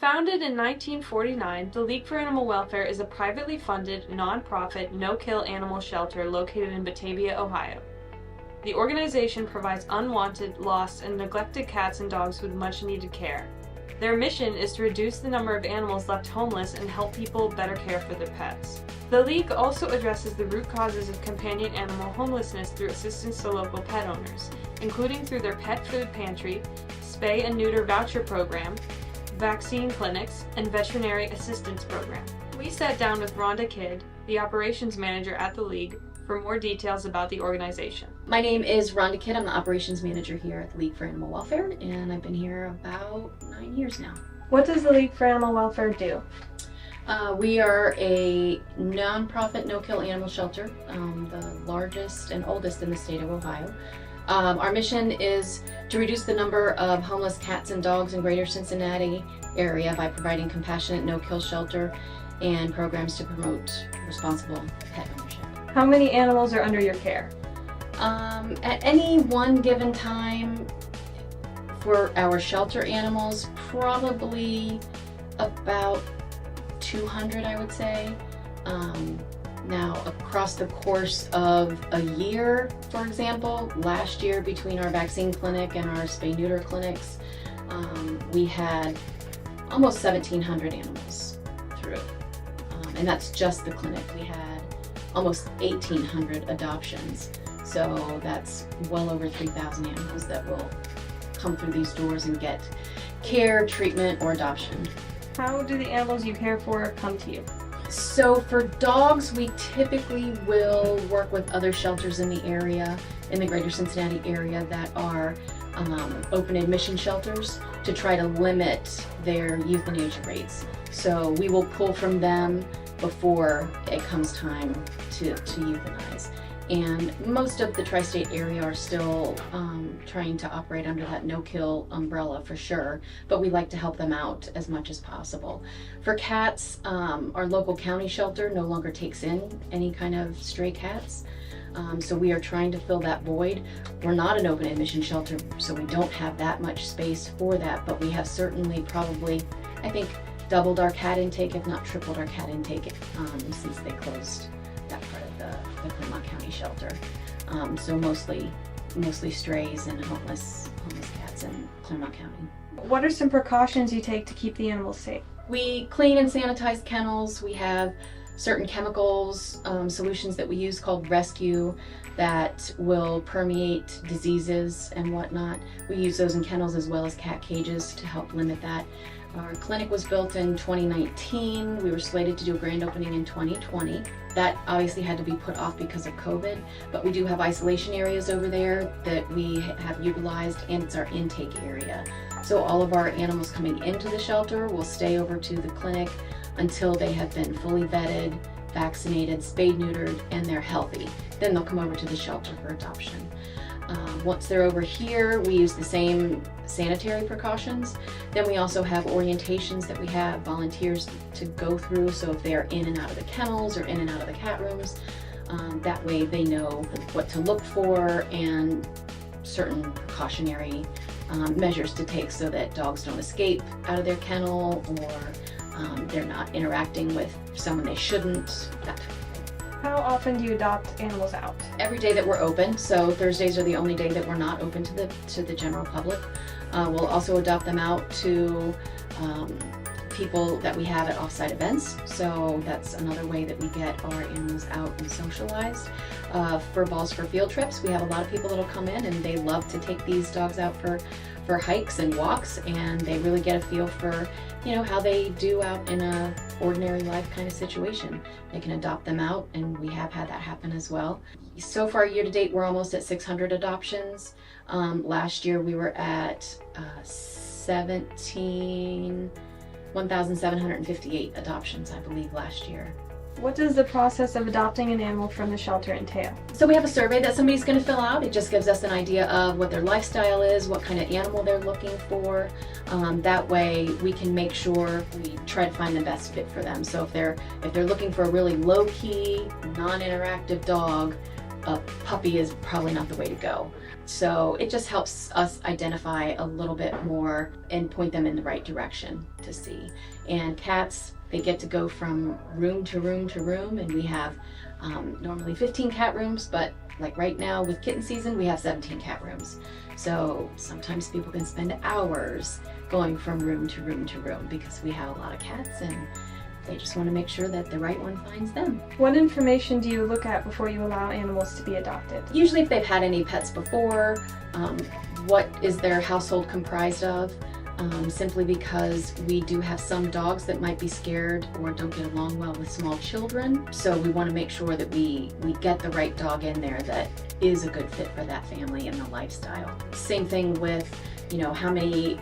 Founded in 1949, the League for Animal Welfare is a privately funded, non-profit, no-kill animal shelter located in Batavia, Ohio. The organization provides unwanted, lost, and neglected cats and dogs with much-needed care. Their mission is to reduce the number of animals left homeless and help people better care for their pets. The League also addresses the root causes of companion animal homelessness through assistance to local pet owners, including through their pet food pantry, spay and neuter voucher program, vaccine clinics, and veterinary assistance program. We sat down with Rhonda Kidd, the operations manager at the League, for more details about the organization. My name is Rhonda Kidd. I'm the operations manager here at the League for Animal Welfare, and I've been here about 9 years now. What does the League for Animal Welfare do? We are a non-profit no-kill animal shelter, the largest and oldest in the state of Ohio. Our mission is to reduce the number of homeless cats and dogs in greater Cincinnati area by providing compassionate no-kill shelter and programs to promote responsible pet ownership. How many animals are under your care? At any one given time for our shelter animals, probably about 200, I would say. Now, across the course of a year, for example, last year between our vaccine clinic and our spay-neuter clinics, we had almost 1,700 animals through. And that's just the clinic. We had almost 1,800 adoptions. So that's well over 3,000 animals that will come through these doors and get care, treatment, or adoption. How do the animals you care for come to you? So for dogs, we typically will work with other shelters in the area, in the greater Cincinnati area, that are open admission shelters to try to limit their euthanasia rates. So we will pull from them before it comes time to euthanize. And most of the tri-state area are still trying to operate under that no-kill umbrella for sure, but we like to help them out as much as possible. For cats, our local county shelter no longer takes in any kind of stray cats, so we are trying to fill that void. We're not an open admission shelter, so we don't have that much space for that, but we have certainly probably, I think, doubled our cat intake, if not tripled our cat intake, since they closed that part of the Clermont County shelter. So mostly strays and homeless cats in Clermont County. What are some precautions you take to keep the animals safe? We clean and sanitize kennels. We have certain chemicals, solutions that we use called Rescue that will permeate diseases and whatnot. We use those in kennels as well as cat cages to help limit that. Our clinic was built in 2019. We were slated to do a grand opening in 2020. That obviously had to be put off because of COVID, but we do have isolation areas over there that we have utilized, and it's our intake area. So all of our animals coming into the shelter will stay over to the clinic until they have been fully vetted, vaccinated, spayed, neutered, and they're healthy. Then they'll come over to the shelter for adoption. Once they're over here, we use the same sanitary precautions. Then we also have orientations that we have volunteers to go through. So if they are in and out of the kennels or in and out of the cat rooms, that way they know what to look for and certain precautionary measures to take so that dogs don't escape out of their kennel or they're not interacting with someone they shouldn't, that type of thing. How often do you adopt animals out? Every day that we're open, so Thursdays are the only day that we're not open to the general public. We'll also adopt them out to people that we have at off-site events, so that's another way that we get our animals out and socialized. For balls for field trips, we have a lot of people that'll come in and they love to take these dogs out for hikes and walks, and they really get a feel for, you know, how they do out in a ordinary life kind of situation. They can adopt them out, and we have had that happen as well. So far, year to date, we're almost at 600 adoptions. Last year we were at 1,758 adoptions, I believe, last year. What does the process of adopting an animal from the shelter entail? So we have a survey that somebody's going to fill out. It just gives us an idea of what their lifestyle is, what kind of animal they're looking for. That way we can make sure we try to find the best fit for them. So if they're looking for a really low-key, non-interactive dog, a puppy is probably not the way to go. So it just helps us identify a little bit more and point them in the right direction to see. And cats, they get to go from room to room to room, and we have normally 15 cat rooms, but like right now with kitten season, we have 17 cat rooms. So sometimes people can spend hours going from room to room to room because we have a lot of cats and they just want to make sure that the right one finds them. What information do you look at before you allow animals to be adopted? Usually if they've had any pets before, what is their household comprised of? Simply because we do have some dogs that might be scared or don't get along well with small children. So we want to make sure that we get the right dog in there that is a good fit for that family and the lifestyle. Same thing with, how many,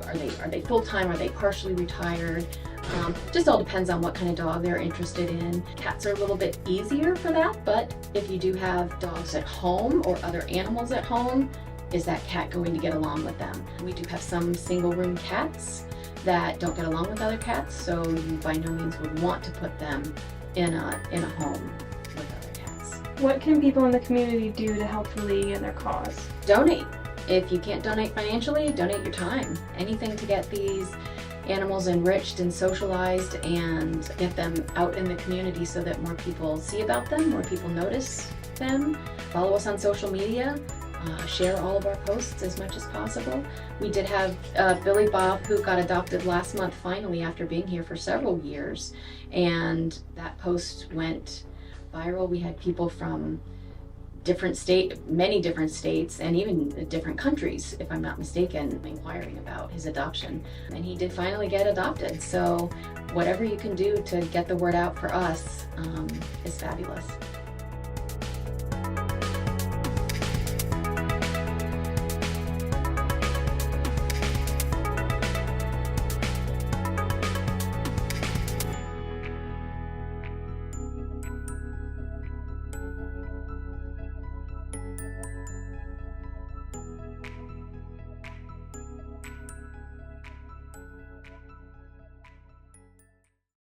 are they full-time, are they partially retired? Just all depends on what kind of dog they're interested in. Cats are a little bit easier for that, but if you do have dogs at home or other animals at home, is that cat going to get along with them? We do have some single room cats that don't get along with other cats, so you by no means would want to put them in a home with other cats. What can people in the community do to help the league and their cause? Donate. If you can't donate financially, donate your time. Anything to get these animals enriched and socialized and get them out in the community so that more people see about them, more people notice them. Follow us on social media. Share all of our posts as much as possible. We did have Billy Bob, who got adopted last month finally after being here for several years, and that post went viral. We had people from many different states and even different countries, if I'm not mistaken, inquiring about his adoption. And he did finally get adopted. So whatever you can do to get the word out for us is fabulous.